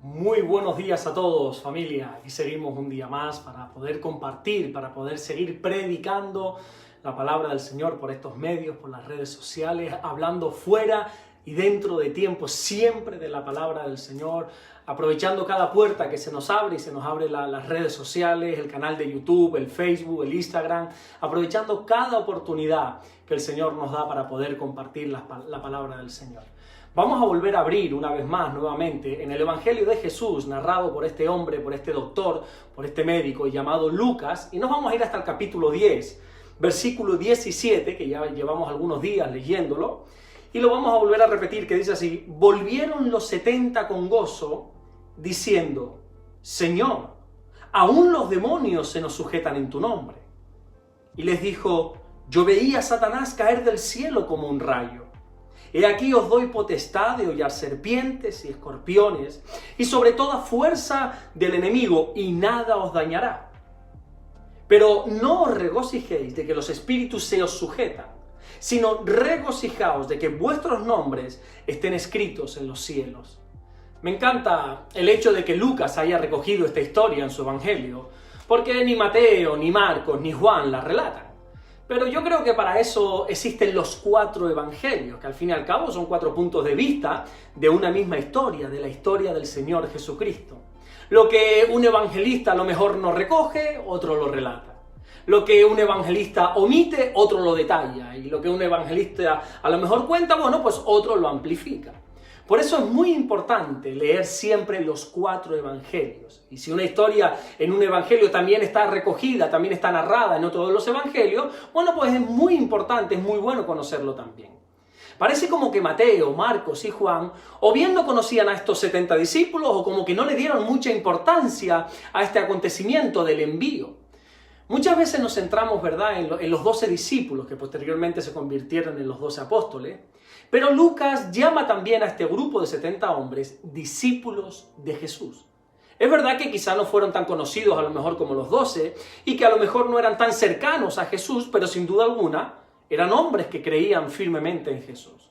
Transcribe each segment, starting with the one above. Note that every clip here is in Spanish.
Muy buenos días a todos, familia. Aquí seguimos un día más para poder compartir, para poder seguir predicando la palabra del Señor por estos medios, por las redes sociales, hablando fuera y dentro de tiempo, siempre de la palabra del Señor, aprovechando cada puerta que se nos abre y se nos abre las redes sociales, el canal de YouTube, el Facebook, el Instagram, aprovechando cada oportunidad que el Señor nos da para poder compartir la palabra del Señor. Vamos a volver a abrir una vez más, nuevamente, en el Evangelio de Jesús, narrado por este hombre, por este doctor, por este médico llamado Lucas, y nos vamos a ir hasta el capítulo 10, versículo 17, que ya llevamos algunos días leyéndolo, y lo vamos a volver a repetir, que dice así: volvieron los 70 con gozo, diciendo: Señor, aún los demonios se nos sujetan en tu nombre. Y les dijo: yo veía a Satanás caer del cielo como un rayo. He aquí os doy potestad de hollar serpientes y escorpiones, y sobre toda fuerza del enemigo, y nada os dañará. Pero no os regocijéis de que los espíritus se os sujetan, sino regocijaos de que vuestros nombres estén escritos en los cielos. Me encanta el hecho de que Lucas haya recogido esta historia en su evangelio, porque ni Mateo, ni Marcos, ni Juan la relatan. Pero yo creo que para eso existen los 4 evangelios, que al fin y al cabo son 4 puntos de vista de una misma historia, de la historia del Señor Jesucristo. Lo que un evangelista a lo mejor no recoge, otro lo relata. Lo que un evangelista omite, otro lo detalla. Y lo que un evangelista a lo mejor cuenta, bueno, pues otro lo amplifica. Por eso es muy importante leer siempre los 4 evangelios. Y si una historia en un evangelio también está recogida, también está narrada en otro de los evangelios, bueno, pues es muy importante, es muy bueno conocerlo también. Parece como que Mateo, Marcos y Juan o bien no conocían a estos 70 discípulos o como que no le dieron mucha importancia a este acontecimiento del envío. Muchas veces nos centramos, ¿verdad?, en los 12 discípulos que posteriormente se convirtieron en los 12 apóstoles. Pero Lucas llama también a este grupo de 70 hombres discípulos de Jesús. Es verdad que quizá no fueron tan conocidos a lo mejor como los 12 y que a lo mejor no eran tan cercanos a Jesús, pero sin duda alguna eran hombres que creían firmemente en Jesús.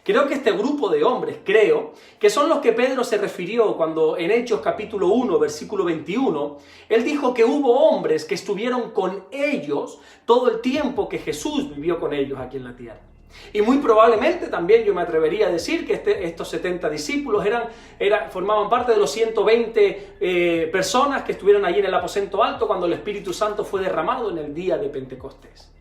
Creo que este grupo de hombres, que son los que Pedro se refirió cuando en Hechos capítulo 1, versículo 21, él dijo que hubo hombres que estuvieron con ellos todo el tiempo que Jesús vivió con ellos aquí en la tierra. Y muy probablemente también yo me atrevería a decir que estos 70 discípulos formaban parte de los 120 personas que estuvieron allí en el aposento alto cuando el Espíritu Santo fue derramado en el día de Pentecostés.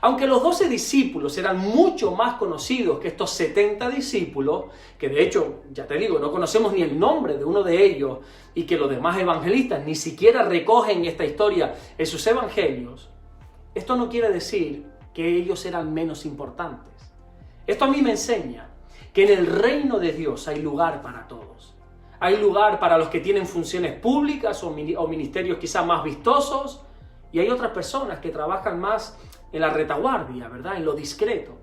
Aunque los 12 discípulos eran mucho más conocidos que estos 70 discípulos, que de hecho, ya te digo, no conocemos ni el nombre de uno de ellos y que los demás evangelistas ni siquiera recogen esta historia en sus evangelios, esto no quiere decir que ellos eran menos importantes. Esto a mí me enseña que en el reino de Dios hay lugar para todos. Hay lugar para los que tienen funciones públicas o ministerios quizás más vistosos, y hay otras personas que trabajan más en la retaguardia, ¿verdad?, en lo discreto.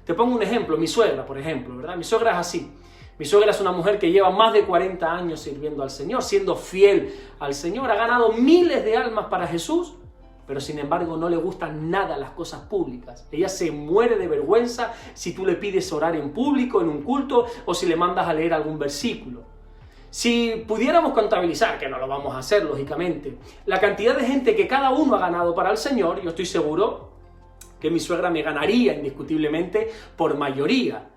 Te pongo un ejemplo, mi suegra, por ejemplo, ¿verdad? Mi suegra es así. Mi suegra es una mujer que lleva más de 40 años sirviendo al Señor, siendo fiel al Señor, ha ganado miles de almas para Jesús, pero sin embargo no le gustan nada las cosas públicas. Ella se muere de vergüenza si tú le pides orar en público, en un culto, o si le mandas a leer algún versículo. Si pudiéramos contabilizar, que no lo vamos a hacer lógicamente, la cantidad de gente que cada uno ha ganado para el Señor, yo estoy seguro que mi suegra me ganaría indiscutiblemente por mayoría.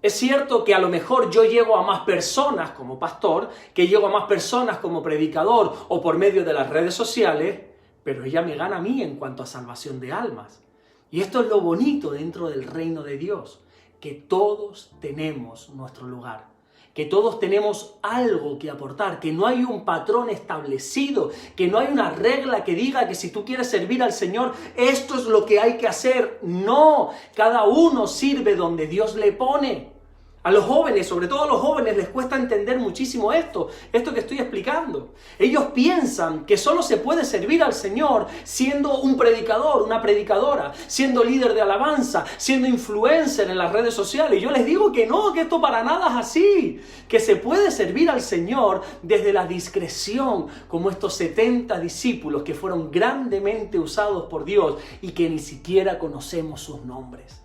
Es cierto que a lo mejor yo llego a más personas como pastor, que llego a más personas como predicador o por medio de las redes sociales, pero ella me gana a mí en cuanto a salvación de almas. Y esto es lo bonito dentro del reino de Dios, que todos tenemos nuestro lugar, que todos tenemos algo que aportar, que no hay un patrón establecido, que no hay una regla que diga que si tú quieres servir al Señor, esto es lo que hay que hacer. No, cada uno sirve donde Dios le pone. A los jóvenes, sobre todo a los jóvenes, les cuesta entender muchísimo esto que estoy explicando. Ellos piensan que solo se puede servir al Señor siendo un predicador, una predicadora, siendo líder de alabanza, siendo influencer en las redes sociales. Y yo les digo que no, que esto para nada es así. Que se puede servir al Señor desde la discreción, como estos 70 discípulos que fueron grandemente usados por Dios y que ni siquiera conocemos sus nombres.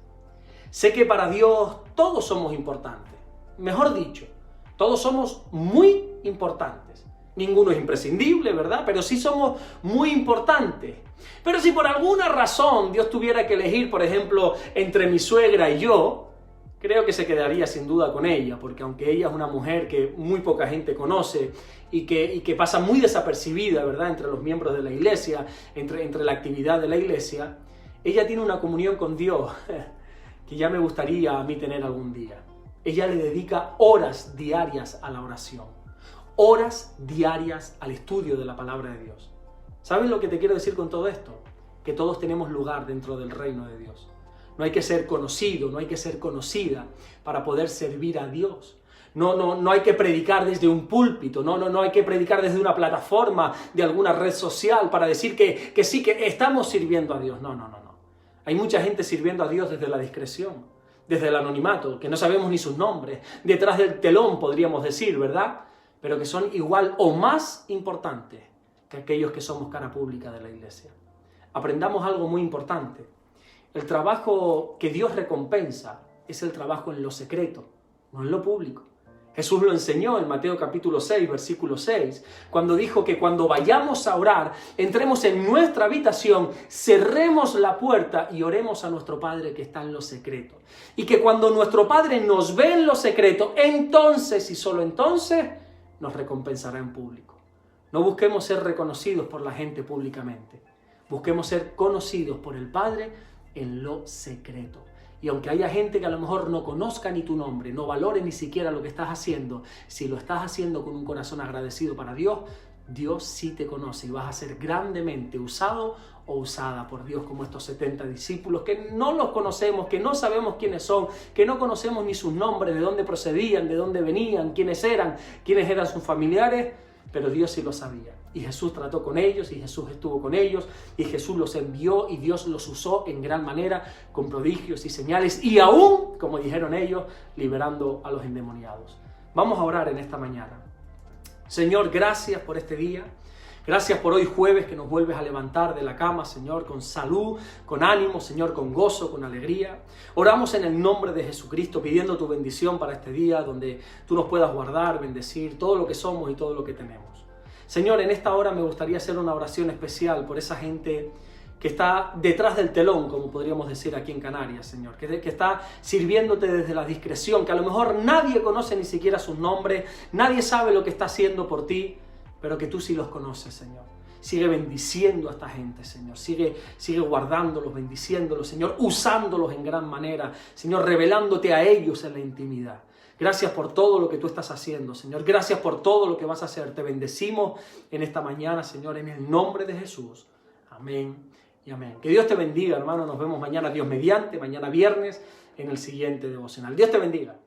Sé que para Dios todos somos importantes. Mejor dicho, todos somos muy importantes. Ninguno es imprescindible, ¿verdad? Pero sí somos muy importantes. Pero si por alguna razón Dios tuviera que elegir, por ejemplo, entre mi suegra y yo, creo que se quedaría sin duda con ella, porque aunque ella es una mujer que muy poca gente conoce y que pasa muy desapercibida, ¿verdad?, entre los miembros de la iglesia, entre la actividad de la iglesia, ella tiene una comunión con Dios que ya me gustaría a mí tener algún día. Ella le dedica horas diarias a la oración, horas diarias al estudio de la palabra de Dios. ¿Sabes lo que te quiero decir con todo esto? Que todos tenemos lugar dentro del reino de Dios. No hay que ser conocido, no hay que ser conocida para poder servir a Dios. No hay que predicar desde un púlpito, no hay que predicar desde una plataforma de alguna red social para decir que sí, que estamos sirviendo a Dios. No. Hay mucha gente sirviendo a Dios desde la discreción, desde el anonimato, que no sabemos ni sus nombres, detrás del telón podríamos decir, ¿verdad? Pero que son igual o más importantes que aquellos que somos cara pública de la iglesia. Aprendamos algo muy importante. El trabajo que Dios recompensa es el trabajo en lo secreto, no en lo público. Jesús lo enseñó en Mateo capítulo 6, versículo 6, cuando dijo que cuando vayamos a orar, entremos en nuestra habitación, cerremos la puerta y oremos a nuestro Padre que está en lo secreto. Y que cuando nuestro Padre nos ve en lo secreto, entonces y solo entonces nos recompensará en público. No busquemos ser reconocidos por la gente públicamente. Busquemos ser conocidos por el Padre en lo secreto. Y aunque haya gente que a lo mejor no conozca ni tu nombre, no valore ni siquiera lo que estás haciendo, si lo estás haciendo con un corazón agradecido para Dios, Dios sí te conoce y vas a ser grandemente usado o usada por Dios como estos 70 discípulos que no los conocemos, que no sabemos quiénes son, que no conocemos ni sus nombres, de dónde procedían, de dónde venían, quiénes eran sus familiares, pero Dios sí lo sabía. Y Jesús trató con ellos, y Jesús estuvo con ellos, y Jesús los envió, y Dios los usó en gran manera, con prodigios y señales, y aún, como dijeron ellos, liberando a los endemoniados. Vamos a orar en esta mañana. Señor, gracias por este día. Gracias por hoy jueves que nos vuelves a levantar de la cama, Señor, con salud, con ánimo, Señor, con gozo, con alegría. Oramos en el nombre de Jesucristo pidiendo tu bendición para este día donde tú nos puedas guardar, bendecir todo lo que somos y todo lo que tenemos. Señor, en esta hora me gustaría hacer una oración especial por esa gente que está detrás del telón, como podríamos decir aquí en Canarias, Señor, que está sirviéndote desde la discreción, que a lo mejor nadie conoce ni siquiera sus nombres, nadie sabe lo que está haciendo por ti, pero que tú sí los conoces, Señor. Sigue bendiciendo a esta gente, Señor. Sigue guardándolos, bendiciéndolos, Señor, usándolos en gran manera, Señor, revelándote a ellos en la intimidad. Gracias por todo lo que tú estás haciendo, Señor. Gracias por todo lo que vas a hacer. Te bendecimos en esta mañana, Señor, en el nombre de Jesús. Amén y amén. Que Dios te bendiga, hermano. Nos vemos mañana, Dios mediante, mañana viernes, en el siguiente devocional. Dios te bendiga.